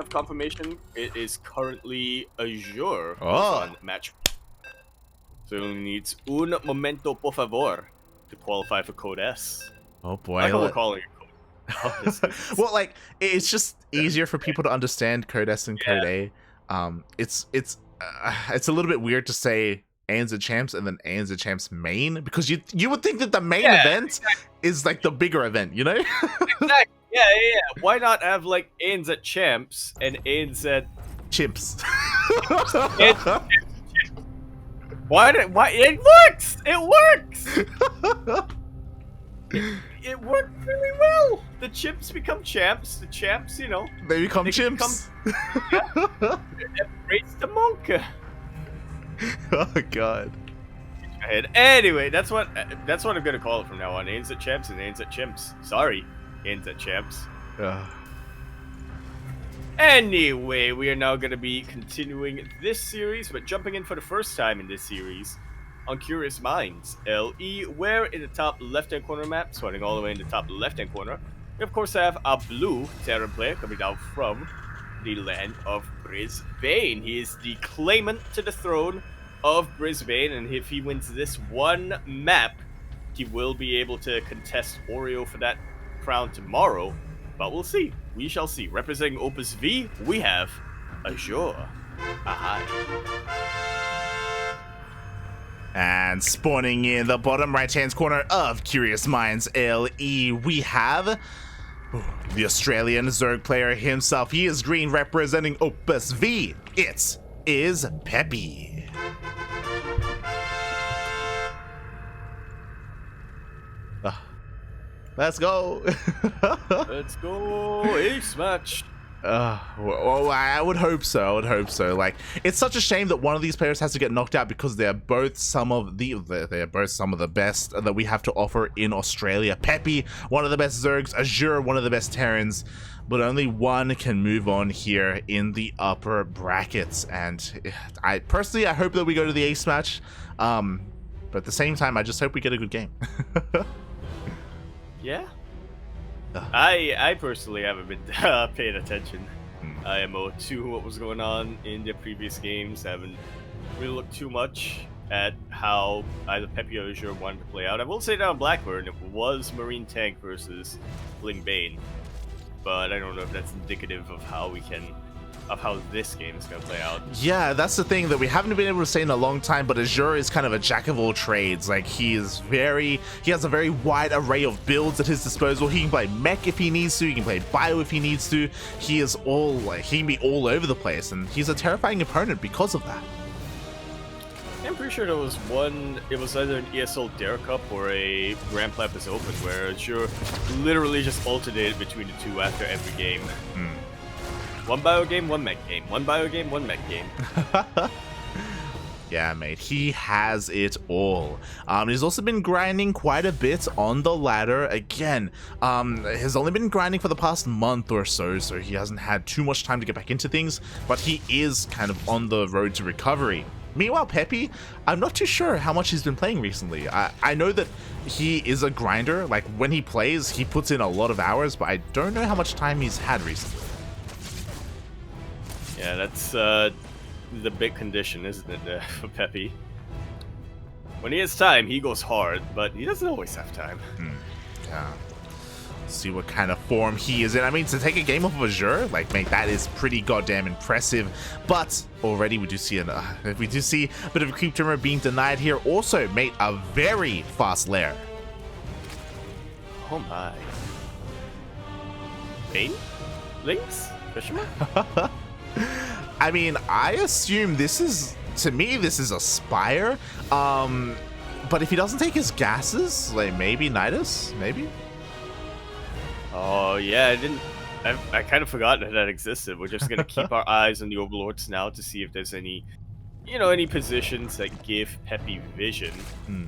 have confirmation. It is currently Azure who's Oh. on match. So it only needs un momento por favor to qualify for Code S. Oh I boy. like how we're calling it Code S. Well, like it's just easier for people to understand Code S and Code A. It's a little bit weird to say ANZ Champs and then ANZ Champs main, because you would think that the main event is like the bigger event, you know? Exactly. Yeah. Why not have like ANZ Champs and ANZ Chimps. Why it works? It works. It worked really well. The chimps become champs. The champs, you know, they become chimps. Embrace the monk. Oh god. Anyway, that's what I'm gonna call it from now on. ANZ Champs and ANZ Chimps. Sorry, ANZ Champs. Anyway, we are now gonna be continuing this series, but jumping in for the first time in this series on Curious Minds LE, where in the top left-hand corner map, starting all the way in the top left-hand corner, we of course have a blue Terran player coming down from the land of Brisbane. He is the claimant to the throne of Brisbane, and if he wins this one map, he will be able to contest Oreo for that crown tomorrow. But we'll see. We shall see. Representing Opus V, we have Azure. Ahai. And spawning in the bottom right-hand corner of Curious Minds LE, we have the Australian Zerg player himself. He is green, representing Opus V. It is Peppy. Let's go. Let's go. Ace match. Well, I would hope so. Like, it's such a shame that one of these players has to get knocked out, because they're both some of the best that we have to offer in Australia. Peppy, one of the best Zergs. Azure, one of the best Terrans. But only one can move on here in the upper brackets. And I hope that we go to the ace match. But at the same time, I just hope we get a good game. Yeah. I personally haven't been paying attention IMO to what was going on in the previous games. I haven't really looked too much at how either Peppy or Azure wanted to play out. I will say that on Blackburn, it was Marine Tank versus Bling Bane, but I don't know if that's indicative of how this game is going to play out. Yeah, that's the thing that we haven't been able to say in a long time, but Azure is kind of a jack of all trades. Like, he has a very wide array of builds at his disposal. He can play mech if he needs to, he can play bio if he needs to. He can be all over the place, and he's a terrifying opponent because of that. I'm pretty sure it was either an ESL Dare Cup or a Grand Lapis Open, where Azure literally just alternated between the two after every game. One bio game, one mech game. One bio game, one mech game. Yeah, mate, he has it all. He's also been grinding quite a bit on the ladder. Again, has only been grinding for the past month or so he hasn't had too much time to get back into things, but he is kind of on the road to recovery. Meanwhile, Peppy, I'm not too sure how much he's been playing recently. I know that he is a grinder. Like, when he plays, he puts in a lot of hours, but I don't know how much time he's had recently. Yeah, that's the big condition, isn't it, for Peppy? When he has time, he goes hard, but he doesn't always have time. Yeah. See what kind of form he is in. I mean, to take a game off of Azure, like, mate, that is pretty goddamn impressive. But already we do see a bit of a creep tumor being denied here. Also, mate, a very fast lair. Oh my. Bane? Lynx? Question mark? I mean, I assume this is a Spire. But if he doesn't take his gases, like, maybe Nidus? Maybe? Oh, yeah, I kind of forgot that existed. We're just gonna keep our eyes on the Overlords now to see if there's any positions that give Peppy vision.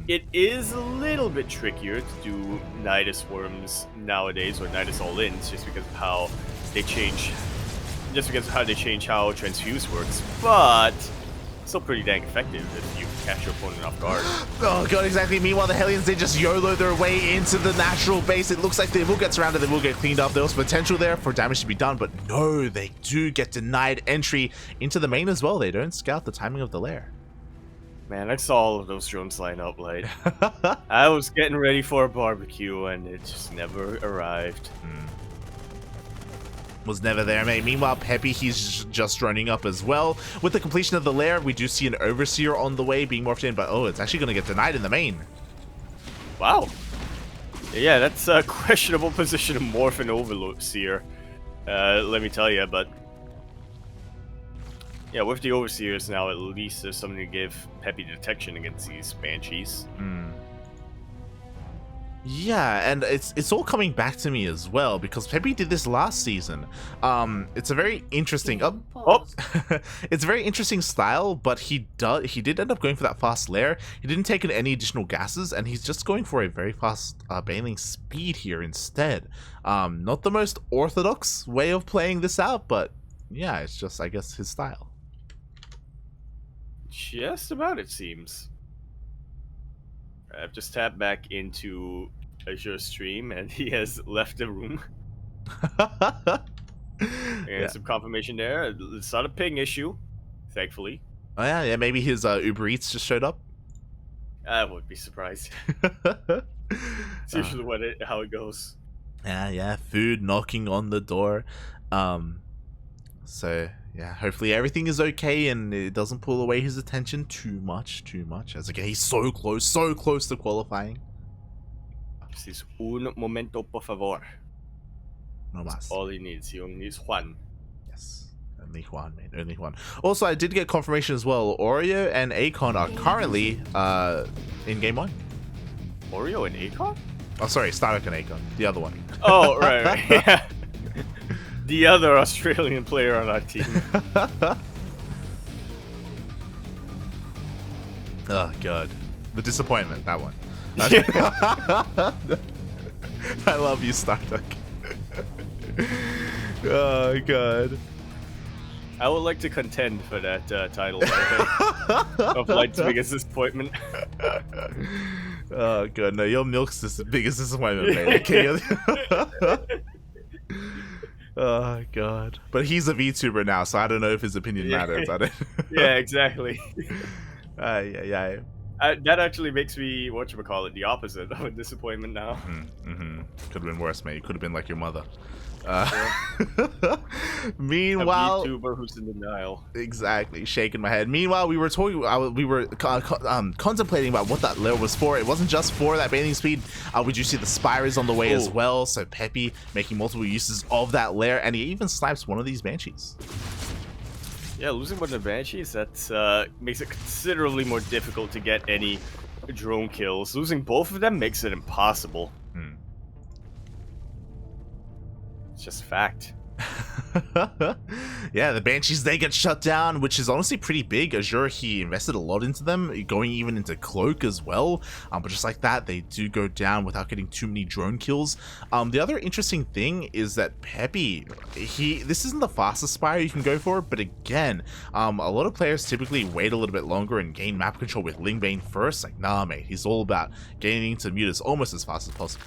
It is a little bit trickier to do Nidus Worms nowadays, or Nidus All-Ins, just because of how they change how Transfuse works, but still pretty dang effective if you catch your opponent off guard. Oh god, exactly. Meanwhile, the Hellions, they just YOLO their way into the natural base. It looks like they will get surrounded, they will get cleaned up. There was potential there for damage to be done, but no, they do get denied entry into the main as well. They don't scout the timing of the lair. Man, I saw all of those drones line up, like, I was getting ready for a barbecue, and it just never arrived. Was never there, mate. Meanwhile, Peppy, he's just running up as well. With the completion of the lair, we do see an Overseer on the way being morphed in, but oh, it's actually going to get denied in the main. Wow. Yeah, that's a questionable position to morph an Overseer, let me tell you, but yeah, with the Overseers now, at least there's something to give Peppy detection against these Banshees. Yeah, and it's all coming back to me as well, because Peppy did this last season. It's a very interesting it's a very interesting style, but he did end up going for that fast lair. He didn't take in any additional gases, and he's just going for a very fast baneling speed here instead. Not the most orthodox way of playing this out, but yeah, it's just, I guess, his style. Just about, it seems. I've just tapped back into Azure stream, and he has left the room. And some confirmation there. It's not a ping issue, thankfully. Oh yeah, maybe his Uber Eats just showed up. I wouldn't be surprised. It's usually how it goes. Yeah, food knocking on the door. So yeah, hopefully everything is okay and it doesn't pull away his attention too much. As again, he's so close to qualifying. This is un momento, por favor. No mas. All he needs. He only needs Juan. Yes. Only Juan, man. Only Juan. Also, I did get confirmation as well. Oreo and Akon are currently in game 1. Oreo and Akon? Oh, sorry. Stark and Akon. The other one. Oh, right. Yeah. The other Australian player on our team. Oh, God. The disappointment, that one. I love you, Starduck. Oh, God. I would like to contend for that title of Light's biggest disappointment. Oh, God. No, your Milk's the biggest disappointment, man. Okay. Oh god, but he's a VTuber now, so I don't know if his opinion matters. I don't. Yeah, exactly. Yeah. That actually makes me whatchamacallit, the opposite of a disappointment now. Could have been worse, mate. You could have been like your mother. Meanwhile, a VTuber who's in denial. Exactly, shaking my head. Meanwhile, we were contemplating about what that lair was for. It wasn't just for that bathing speed. We do see the Spires on the way as well. So Peppy making multiple uses of that lair, and he even snipes one of these Banshees. Yeah, losing one of the Banshees, that makes it considerably more difficult to get any drone kills. Losing both of them makes it impossible. It's just fact. Yeah, the Banshees, they get shut down, which is honestly pretty big. Azure, he invested a lot into them, going even into Cloak as well. But just like that, they do go down without getting too many drone kills. The other interesting thing is that Peppy, this isn't the fastest Spire you can go for, but again, a lot of players typically wait a little bit longer and gain map control with Lingbane first. Like, nah, mate, he's all about gaining to Mutas almost as fast as possible.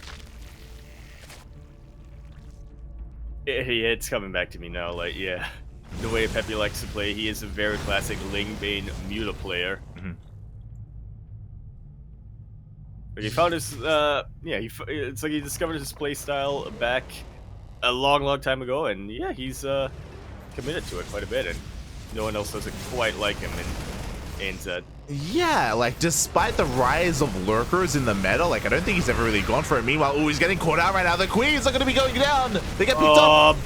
It's coming back to me now, like, yeah. The way Peppy likes to play, he is a very classic Lingbane Muta player. But he found his, it's like he discovered his playstyle back a long time ago, and yeah, he's committed to it quite a bit, and no one else doesn't quite like him in ANZ. Yeah, like, despite the rise of lurkers in the meta, like, I don't think he's ever really gone for it. Meanwhile, he's getting caught out right now. The Queens are going to be going down. They get picked up.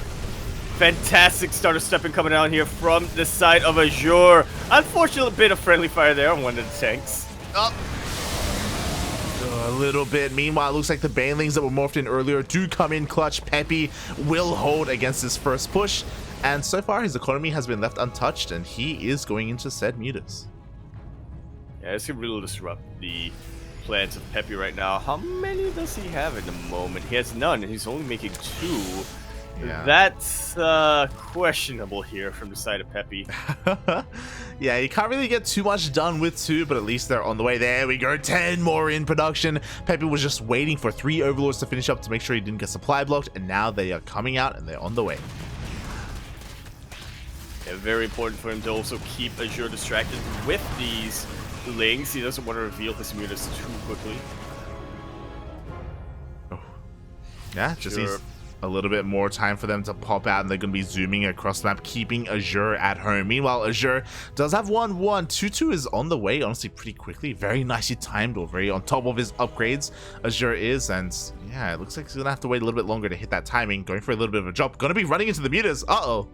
Fantastic starter stepping coming down here from the side of Azure. Unfortunate bit of friendly fire there on one of the tanks. A little bit. Meanwhile, it looks like the Banelings that were morphed in earlier do come in clutch. Peppy will hold against his first push. And so far, his economy has been left untouched, and he is going into said Mutas. Yeah, this could really disrupt the plans of Peppy right now. How many does he have at the moment? He has none, and he's only making 2. Yeah. That's questionable here from the side of Peppy. Yeah, you can't really get too much done with 2, but at least they're on the way. There we go, 10 more in production. Peppy was just waiting for 3 overlords to finish up to make sure he didn't get supply blocked, and now they are coming out and they're on the way. Yeah, very important for him to also keep Azure distracted with these lings. He doesn't want to reveal his mutas too quickly. Oh. Yeah, just needs a little bit more time for them to pop out, and they're going to be zooming across the map, keeping Azure at home. Meanwhile, Azure does have 1-1. 2-2 is on the way, honestly, pretty quickly. Very nicely timed, or very on top of his upgrades, Azure is. And yeah, it looks like he's going to have to wait a little bit longer to hit that timing. Going for a little bit of a drop. Going to be running into the mutas. Uh-oh.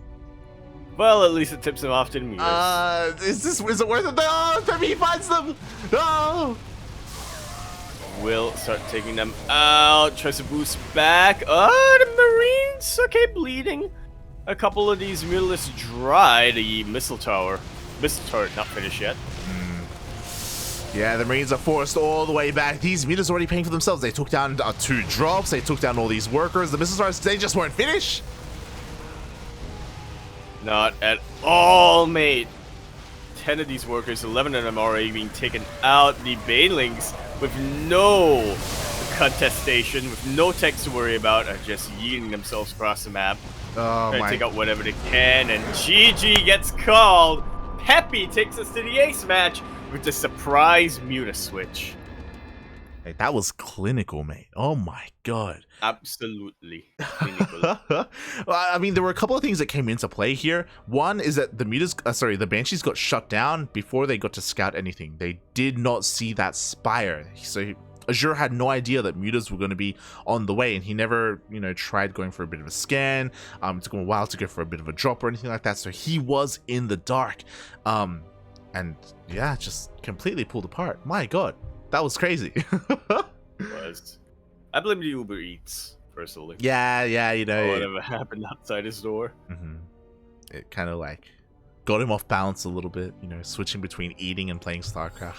Well, at least it tips him off to the mutas. Is it worth it? Oh, Peppy finds them. Oh. Will start taking them out, tries to boost back. Oh, the Marines, okay, bleeding. A couple of these mutalists dry. The missile turret not finished yet. Yeah, the Marines are forced all the way back. These mutas already paying for themselves. They took down 2 drops. They took down all these workers. The missile turrets, they just won't finish. Not at all, mate. 10 of these workers, 11 of them are already being taken out. The Banelings, with no contestation, with no techs to worry about, are just yeeting themselves across the map. Oh, trying to take out whatever they can, and GG gets called. Peppy takes us to the ace match with the surprise muta switch. Hey, that was clinical, mate. Oh my god. Absolutely clinical. Well, I mean, there were a couple of things that came into play here. One is that the the Banshees got shut down before they got to scout anything. They did not see that spire. So Azure had no idea that mutas were going to be on the way, and he never, tried going for a bit of a scan. It took him a while to go for a bit of a drop or anything like that. So he was in the dark. And yeah, just completely pulled apart. My god. That was crazy. I blame the Uber Eats, personally. Yeah, whatever happened outside his door. It kind of like got him off balance a little bit, switching between eating and playing StarCraft.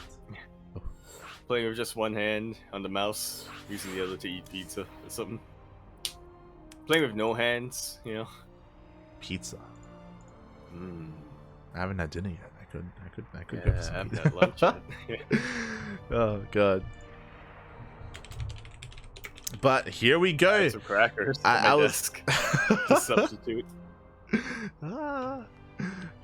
Playing with just one hand on the mouse, using the other to eat pizza or something. Playing with no hands, Pizza. I I haven't had dinner yet. I could yeah, go for some I haven't pizza. had lunch yet. Oh god. But here we go. Some crackers. I was desk to substitute.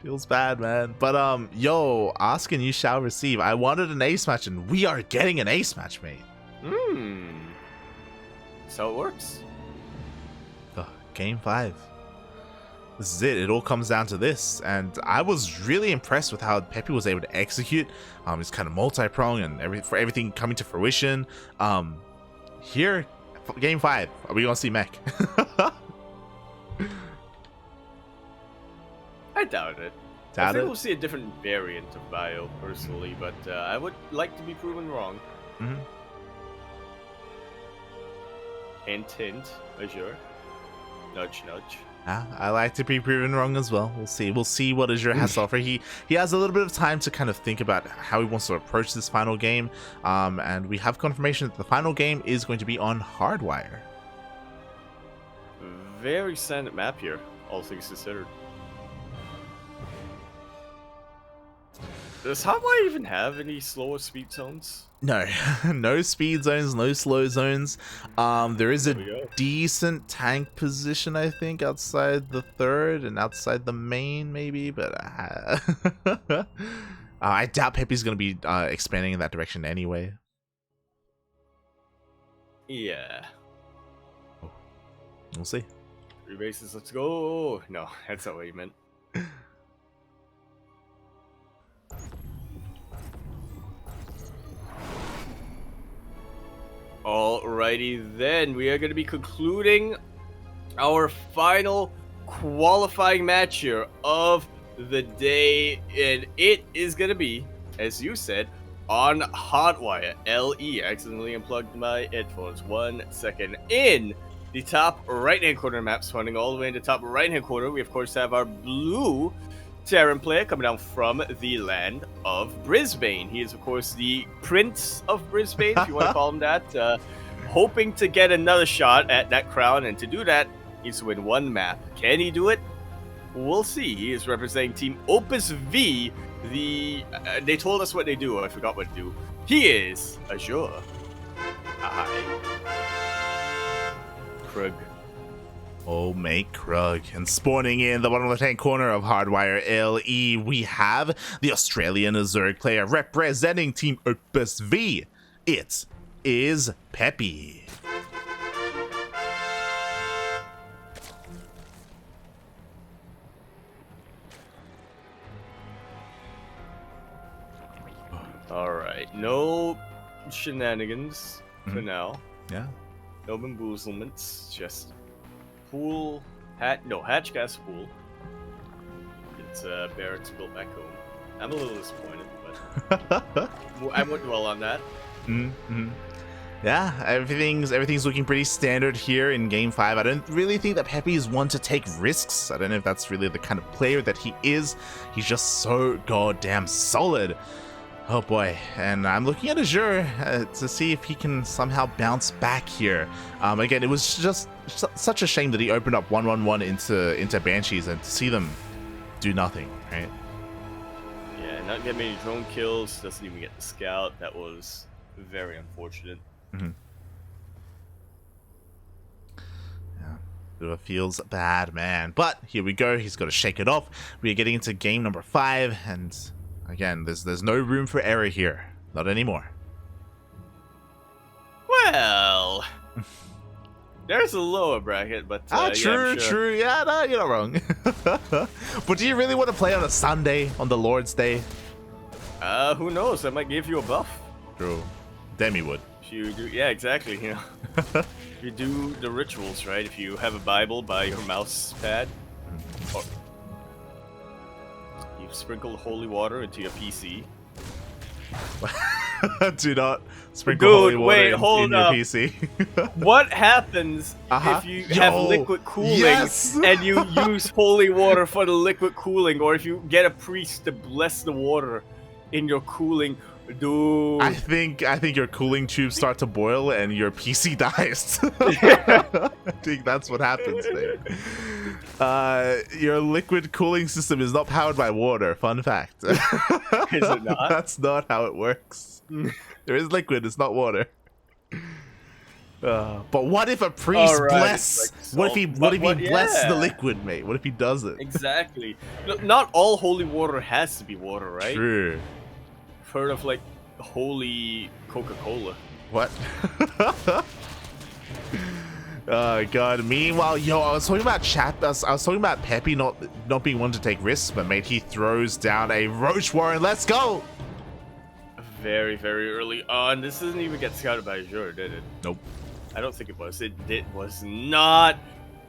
Feels bad, man. But yo, ask and you shall receive. I wanted an ace match, and we are getting an ace match, mate. So it works. Game 5. This is it. It all comes down to this, and I was really impressed with how Peppy was able to execute. It's kind of multi-pronged and everything coming to fruition. Here, game 5. Are we gonna see mech? I doubt it. I think we'll see a different variant of bio, personally, but I would like to be proven wrong. Hint, hint, Azure. Nudge, nudge. I like to be proven wrong as well. We'll see. We'll see what Azure has to offer. He has a little bit of time to kind of think about how he wants to approach this final game. And we have confirmation that the final game is going to be on Hardwire. Very standard map here, all things considered. Does Hardwire even have any slower speed zones? No, no speed zones, no slow zones. There is a decent tank position, I think, outside the third and outside the main, maybe, but I doubt Peppy's going to be expanding in that direction anyway. Yeah. We'll see. 3 bases, let's go. No, that's not what you meant. Alrighty then, we are going to be concluding our final qualifying match here of the day, and it is going to be, as you said, on Hardwire. LE, accidentally unplugged my headphones. 1 second. In the top right-hand corner map, spawning all the way in the top right-hand corner, we of course have our blue Terran player coming down from the land of Brisbane. He is, of course, the Prince of Brisbane, if you want to call him that. Hoping to get another shot at that crown, and to do that, Needs to win one map. Can he do it? We'll see. He is representing Team Opus V. They told us what they do. I forgot what to do. He is Azure. Aye. Krug. Oh, mate, Krug. And spawning in the bottom left-hand corner of Hardwire LE, we have the Australian Azure player representing Team Opus V. It is Peppy. Alright, no shenanigans for now. Yeah. No bamboozlements, just pool, hatch gas pool. It's barracks built back home. I'm a little disappointed, but I won't dwell on that. Yeah, everything's looking pretty standard here in Game 5. I don't really think that Peppy is one to take risks. I don't know if that's really the kind of player that he is. He's just so goddamn solid. Oh boy, and I'm looking at Azure to see if he can somehow bounce back here. Again, it was just such a shame that he opened up 1-1-1 into Banshees and to see them do nothing, right? Yeah, not get many drone kills, doesn't even get the scout. That was very unfortunate. Yeah, it feels bad, man. But here we go, he's got to shake it off. We are getting into game number 5, and again, there's no room for error here. Not anymore. Well, there's a lower bracket, but true, yeah, sure. true. Yeah, no, you're not wrong. But do you really want to play on a Sunday, on the Lord's Day? Who knows? That might give you a buff. True. Demi would. If you do, yeah, exactly. You know, if you do the rituals right. If you have a Bible by your mouse pad, or you sprinkle holy water into your PC. Do not sprinkle holy water in your PC. What happens if you have liquid cooling and you use holy water for the liquid cooling, or if you get a priest to bless the water in your cooling? Dude, I think your cooling tubes start to boil and your PC dies. I think that's what happens there. Your liquid cooling system is not powered by water. Fun fact. Is it not? That's not how it works. There is liquid, it's not water. But what if a priest bless? Like what if he bless the liquid, mate? What if he does it? Exactly. Not all holy water has to be water, right? True. Heard of like holy Coca-Cola. What? Oh god. Meanwhile, I was talking about I was talking about Peppy not being one to take risks, but mate, he throws down a Roach Warren. Let's go. Very, very early on. This doesn't even get scouted by Azure, did it? Nope. I don't think it was. It was not.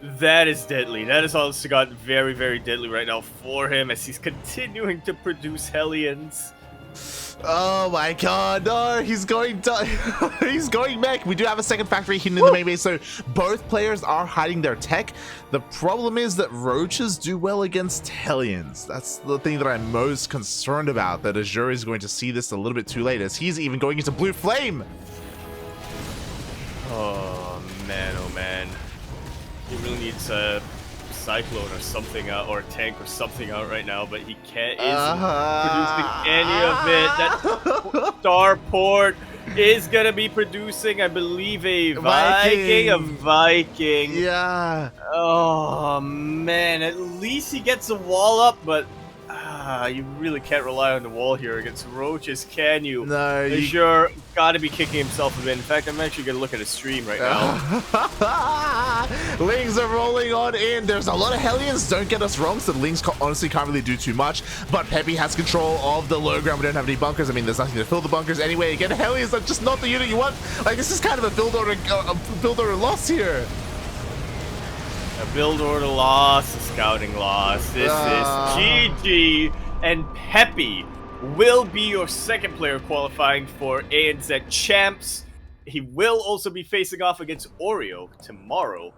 That is deadly. That is also got very, very deadly right now for him as he's continuing to produce Hellions. Oh my god, no, he's going back. We do have a second factory hidden in the main base, so both players are hiding their tech. The problem is that Roaches do well against Hellions. That's the thing that I'm most concerned about, that Azure is going to see this a little bit too late, as he's even going into Blue Flame. Oh man. He really needs a Cyclone or something out, or a tank or something out right now, but he isn't producing any of it. That Starport is gonna be producing, I believe, a Viking. Yeah. Oh man, at least he gets a wall up, but you really can't rely on the wall here against Roaches, can you? No, you sure gotta be kicking himself a bit. In fact, I'm actually gonna look at his stream right now. Lings are rolling on in. There's a lot of Hellions, don't get us wrong, so the Lings honestly can't really do too much, but Peppy has control of the low ground. We don't have any bunkers. I mean, there's nothing to fill the bunkers anyway. Again, Hellions are just not the unit you want. Like, this is kind of a build order loss here. A build order loss, a scouting loss. This is GG, and Peppy will be your second player qualifying for ANZ Champs. He will also be facing off against Oreo tomorrow.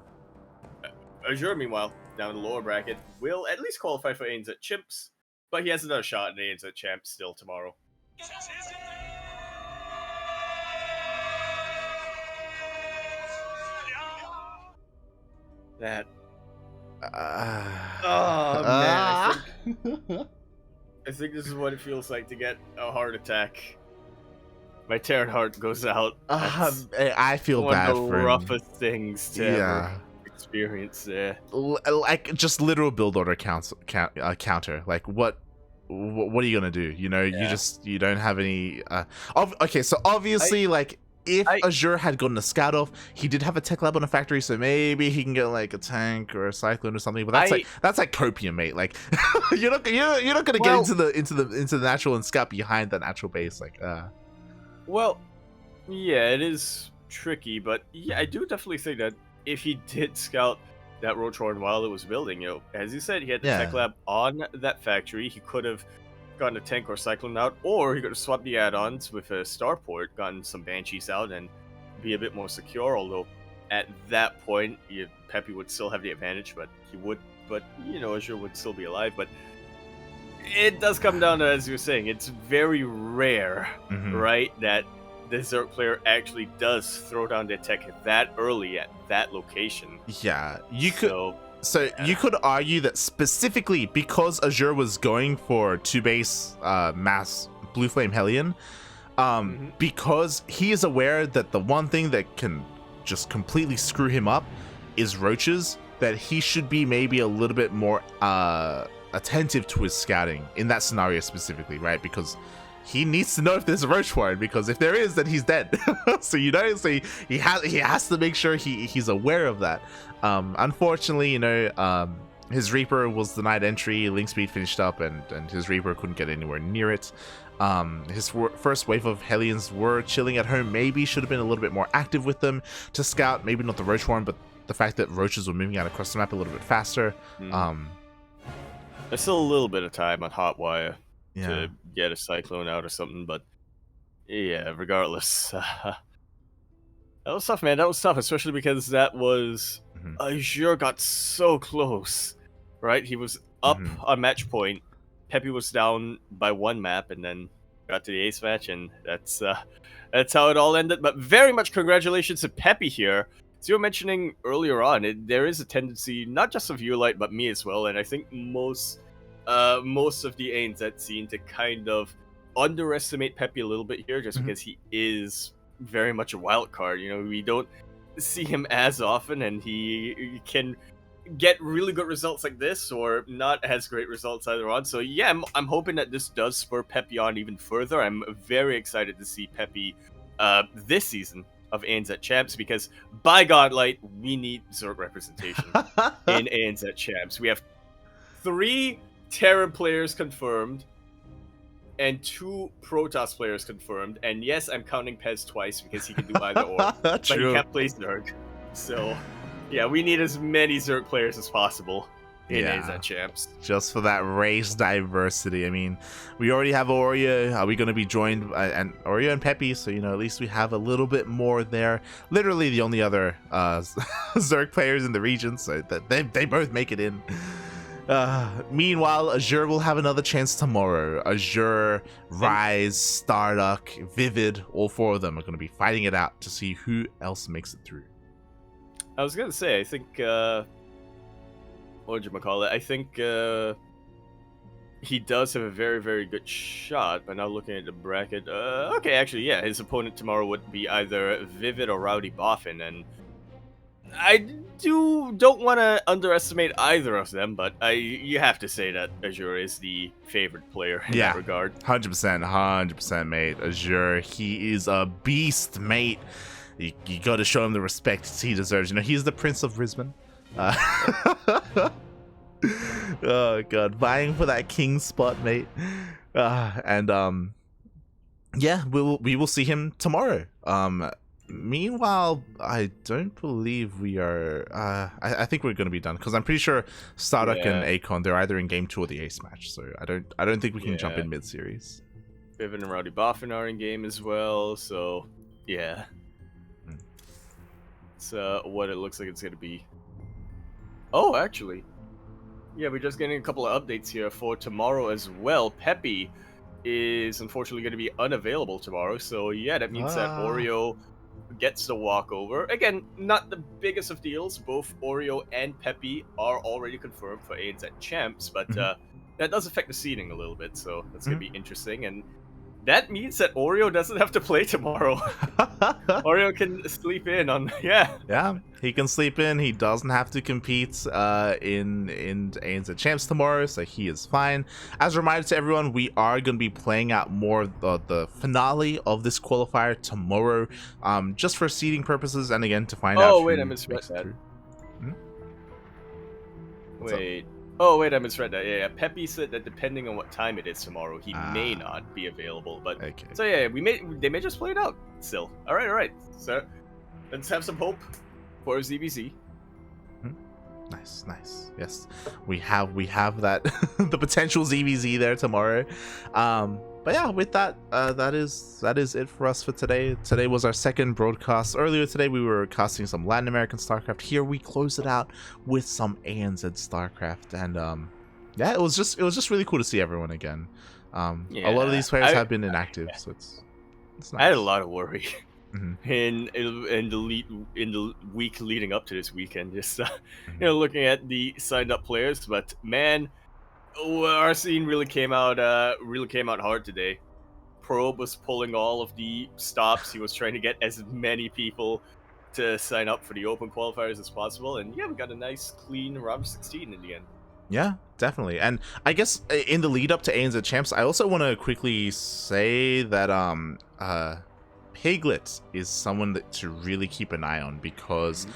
Azure, meanwhile, down in the lower bracket, will at least qualify for ANZ Champs, but he has another shot in ANZ Champs still tomorrow. That Oh man, Ah. I think this is what it feels like to get a heart attack. My Terran heart goes out. That's I feel one of the bad for him. roughest things to ever Yeah. experience. Yeah. Like just literal build order counter. Like what are you gonna do? You know, Yeah. you don't have any. Okay, so I obviously, like if I Azure had gotten a scout off, he did have a tech lab on a factory, so maybe he can get like a tank or a cyclone or something. But I that's like copium, mate. Like you're not gonna get well into the natural and scout behind the natural base. Like well yeah, it is tricky, but yeah, I do definitely think that if he did scout that Rotron while it was building, as you said, he had the tech yeah, lab on that factory. He could have gotten a tank or cyclone out, or he could have swapped the add-ons with a starport, gotten some banshees out, and be a bit more secure. Although at that point, Peppy would still have the advantage, but Azure would still be alive. But it does come down to, as you were saying, it's very rare, mhm. right, that the Zerg player actually does throw down their tech that early at that location. Yeah, So, you yeah. could argue that specifically because Azure was going for two base mass Blue Flame Hellion, Hmm. because he is aware that the one thing that can just completely screw him up is roaches, that he should be maybe a little bit more attentive to his scouting in that scenario specifically, right? Because he needs to know if there's a roach warren, because if there is, then he's dead. So he has to make sure he's aware of that. Unfortunately, his Reaper was denied entry, link speed finished up, and his Reaper couldn't get anywhere near it. His first wave of Hellions were chilling at home. Maybe should have been a little bit more active with them to scout. Maybe not the roach warren, but the fact that roaches were moving out across the map a little bit faster. Hmm. Um, There's still a little bit of time on Hotwire yeah. to get a cyclone out or something, but yeah, regardless, that was tough, man. That was tough, especially because that was Hmm. Azure got so close, right? He was up Hmm. on match point. Peppy was down by one map, and then got to the ace match, and that's how it all ended. But very much congratulations to Peppy here. As you were mentioning earlier on, there is a tendency, not just of you, Light, but me as well, and I think most of the ANZ scene to kind of underestimate Peppy a little bit here, just Hmm. because he is very much a wild card. We don't see him as often, and he can get really good results like this, or not as great results either on. So yeah, I'm hoping that this does spur Peppy on even further. I'm very excited to see Peppy this season of ANZ Champs, because by God, Light, we need Zerg representation in ANZ Champs. We have 3 Terran players confirmed and 2 Protoss players confirmed. And yes, I'm counting Pez twice because he can do either or, but he True. can't play Zerg. So yeah, we need as many Zerg players as possible in AZ Yeah. Champs. Just for that race diversity. I mean, we already have Oreo. Are we going to be joined by and Oreo and Peppy? So at least we have a little bit more there. Literally the only other Zerg players in the region, so that they both make it in. Meanwhile, Azure will have another chance tomorrow. Azure, Rise, Starduck, Vivid, all 4 of them are going to be fighting it out to see who else makes it through. I was gonna say, I think what'd I think he does have a very, very good shot, but now looking at the bracket, okay, actually, yeah, his opponent tomorrow would be either Vivid or Rowdy Boffin, and I don't want to underestimate either of them, but you have to say that Azure is the favorite player in that Yeah, regard. 100%, mate. Azure, he is a beast, mate. You got to show him the respect he deserves. He's the Prince of Brisbane. Oh god, vying for that king spot, mate. And yeah, we will see him tomorrow. Meanwhile, I don't believe we are. I think we're gonna be done, because I'm pretty sure Starduck and Yeah, Akon, they're either in game 2 or the ace match. So I don't think we can jump yeah. in mid series. Vivid and Rowdy Boffin are in game as well, so yeah. Mm. It's what it looks like it's gonna be. Oh, actually, yeah, we're just getting a couple of updates here for tomorrow as well. Peppy is unfortunately going to be unavailable tomorrow, so yeah, that means that Ah. Oreo gets the walkover. Again, not the biggest of deals. Both Oreo and Peppy are already confirmed for ANZ Champs, but that does affect the seeding a little bit, so that's going to be interesting. And that means that Oreo doesn't have to play tomorrow. Oreo can sleep in on Yeah, he can sleep in. He doesn't have to compete in ANZ Champs tomorrow, so he is fine. As a reminder to everyone, we are going to be playing out more of the finale of this qualifier tomorrow, just for seeding purposes, and again to find out. Oh wait, I misread that. Wait. Oh wait, I misread that. Yeah, Peppy said that depending on what time it is tomorrow, he may not be available. But okay. So yeah, they may just play it out still. All right. So let's have some hope for ZBZ. Nice. Yes, we have that the potential ZBZ there tomorrow. But yeah, with that, that is it for us for today. Today was our second broadcast. Earlier today, we were casting some Latin American StarCraft. Here we close it out with some ANZ StarCraft, and yeah, it was just really cool to see everyone again. A lot of these players have been inactive, so it's nice. I had a lot of worry in the week leading up to this weekend, just looking at the signed up players, but man. Our scene really came out hard today. Probe was pulling all of the stops. He was trying to get as many people to sign up for the open qualifiers as possible, and yeah, we got a nice clean round of 16 in the end. Yeah, definitely. And I guess in the lead up to ANZ Champs, I also want to quickly say that Piglet is someone to really keep an eye on, because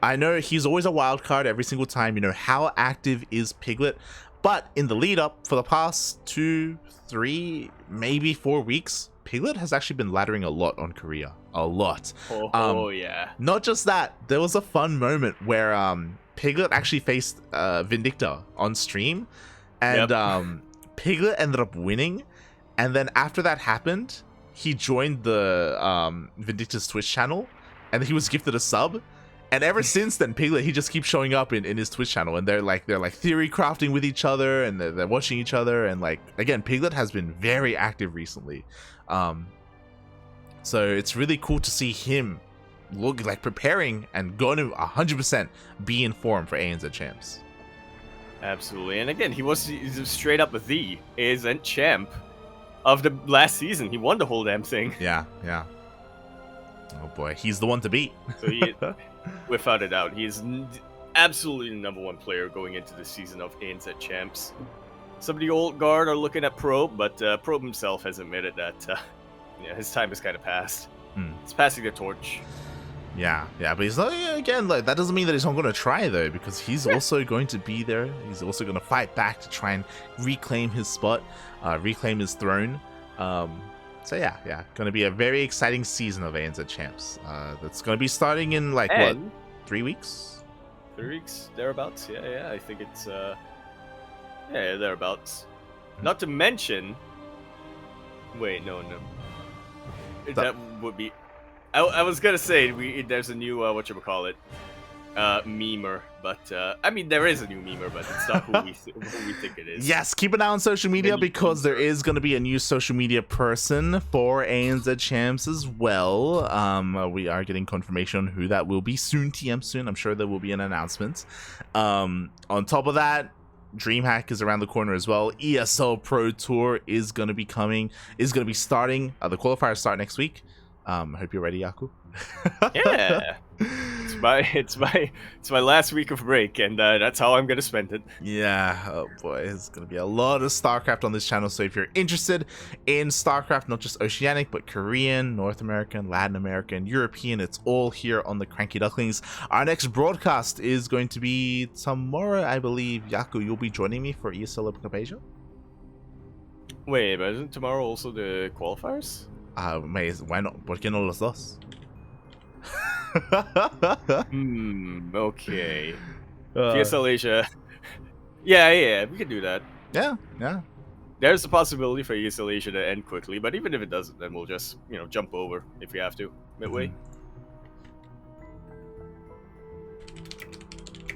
I know he's always a wild card every single time. How active is Piglet? But in the lead up for the past 2, 3, maybe 4 weeks, Piglet has actually been laddering a lot on Korea. A lot. Yeah. Not just that, there was a fun moment where Piglet actually faced Vindicta on stream, and Piglet ended up winning. And then after that happened, he joined the Vindicta's Twitch channel, and he was gifted a sub. And ever since then, Piglet, he just keeps showing up in his Twitch channel, and they're like theory crafting with each other, and they're watching each other, and again, Piglet has been very active recently, so it's really cool to see him preparing and going to 100% be in form for ANZ Champs. Absolutely, and again, he's straight up the ANZ champ of the last season. He won the whole damn thing. Yeah. Oh boy, he's the one to beat. So without a doubt, he is absolutely the number one player going into the season of ANZ Champs. Some of the old guard are looking at Probe, but Probe himself has admitted that his time has kind of passed. It's passing the torch. Yeah, but he's not, again, that doesn't mean that he's not going to try, though, because he's also going to be there. He's also going to fight back to try and reclaim his spot, reclaim his throne. So yeah, going to be a very exciting season of ANZ Champs. That's going to be starting in 3 weeks? 3 weeks, thereabouts. Yeah, I think it's thereabouts. Not to mention, wait, no. That would be. I was gonna say there's a new memer, but I mean there is a new memer, but it's not who we think it is. Yes, keep an eye on social media, because there is going to be a new social media person for ANZ Champs as well. We are getting confirmation on who that will be soon. TM soon. I'm sure there will be an announcement. On top of that, DreamHack is around the corner as well. ESL Pro Tour is going to be starting. The qualifiers start next week. Hope you're ready, Yaku. Yeah, it's my last week of break, and that's how I'm gonna spend it. Yeah, oh boy, there's gonna be a lot of StarCraft on this channel. So if you're interested in StarCraft, not just Oceanic, but Korean, North American, Latin American, European, it's all here on the CranKy Ducklings. Our next broadcast is going to be tomorrow, I believe. Yaku, you'll be joining me for ESL Open Cup Asia. Wait, but isn't tomorrow also the qualifiers? Why not? ¿Por qué no los dos? Okay. ESL Asia. Yeah, we can do that. Yeah. There's a possibility for ESL Asia to end quickly, but even if it doesn't, then we'll just, jump over if we have to, midway.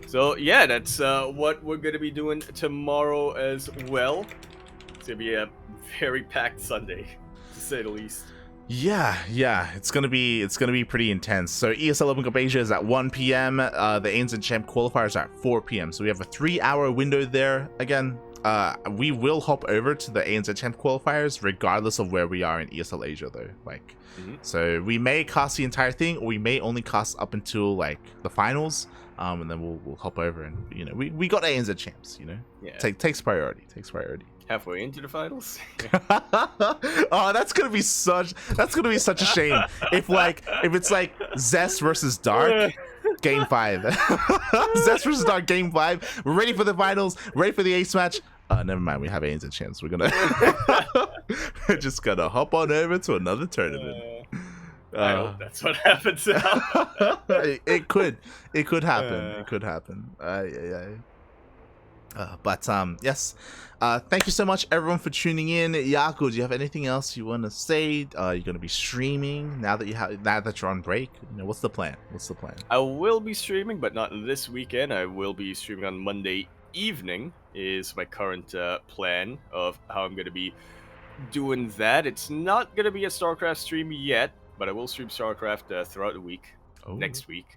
So, yeah, that's what we're going to be doing tomorrow as well. It's going to be a very packed Sunday, to say the least. Yeah, it's gonna be pretty intense. So ESL Open Cup Asia is at 1 p.m. The ANZ Champ qualifiers are at 4 p.m. So we have a 3-hour window there. Again, we will hop over to the ANZ Champ qualifiers regardless of where we are in ESL Asia, though. Like, so we may cast the entire thing, or we may only cast up until like the finals. And then we'll hop over, and we got ANZ Champs. Yeah. Takes priority. Halfway into the finals. Oh, that's gonna be such a shame if it's like Zest versus Dark game 5. Zest versus Dark game 5. We're ready for the finals, ready for the ace match. Never mind, we have ANZ Champs. We're just gonna hop on over to another tournament. I hope that's what happens now. It could happen. But yes, thank you so much everyone for tuning in. Yaku, do you have anything else you want to say? You're going to be streaming now that you're on break. What's the plan? I will be streaming, but not this weekend. I will be streaming on Monday evening is my current plan of how I'm going to be doing that. It's not going to be a StarCraft stream yet, but I will stream StarCraft throughout the week. Next week.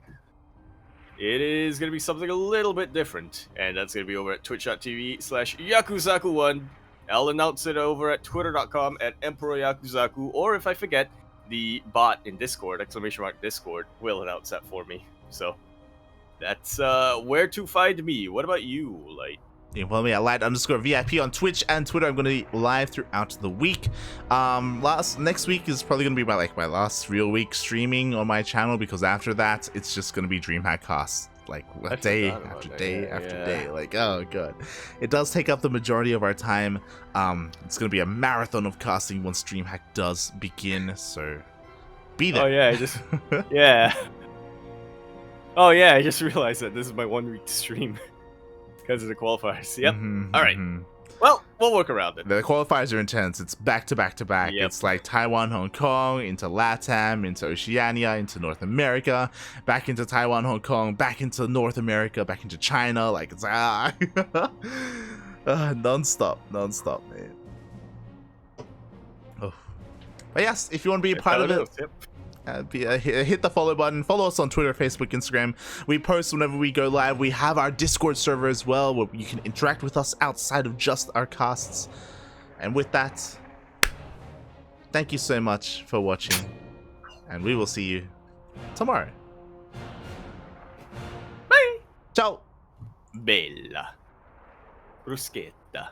It is going to be something a little bit different, and that's going to be over at twitch.tv/Yakuzaku1. I'll announce it over at twitter.com at EmperorYakuzaku, or if I forget, the bot in Discord, !Discord, will announce that for me. So, that's where to find me. What about you, Light? You can follow me at light_VIP on Twitch and Twitter. I'm going to be live throughout the week. Next week is probably going to be my last real week streaming on my channel, because after that, it's just going to be DreamHack casts. Day after day. Like, oh god. It does take up the majority of our time. It's going to be a marathon of casting once DreamHack does begin, so be there. Oh yeah, yeah. Oh yeah, I just realized that this is my 1 week stream. Because of the qualifiers. Yep. All right. Well, we'll work around it. The qualifiers are intense. It's back to back to back. Yep. It's like Taiwan, Hong Kong, into LATAM, into Oceania, into North America, back into Taiwan, Hong Kong, back into North America, back into China. Like, it's non-stop, man. Oh. But yes, if you want to be a part of it, hit the follow button. Follow us on Twitter, Facebook, Instagram. We post whenever we go live. We have our Discord server as well, where you can interact with us outside of just our casts. And with that, thank you so much for watching, and we will see you tomorrow. Bye. Ciao. Bella. Bruschetta.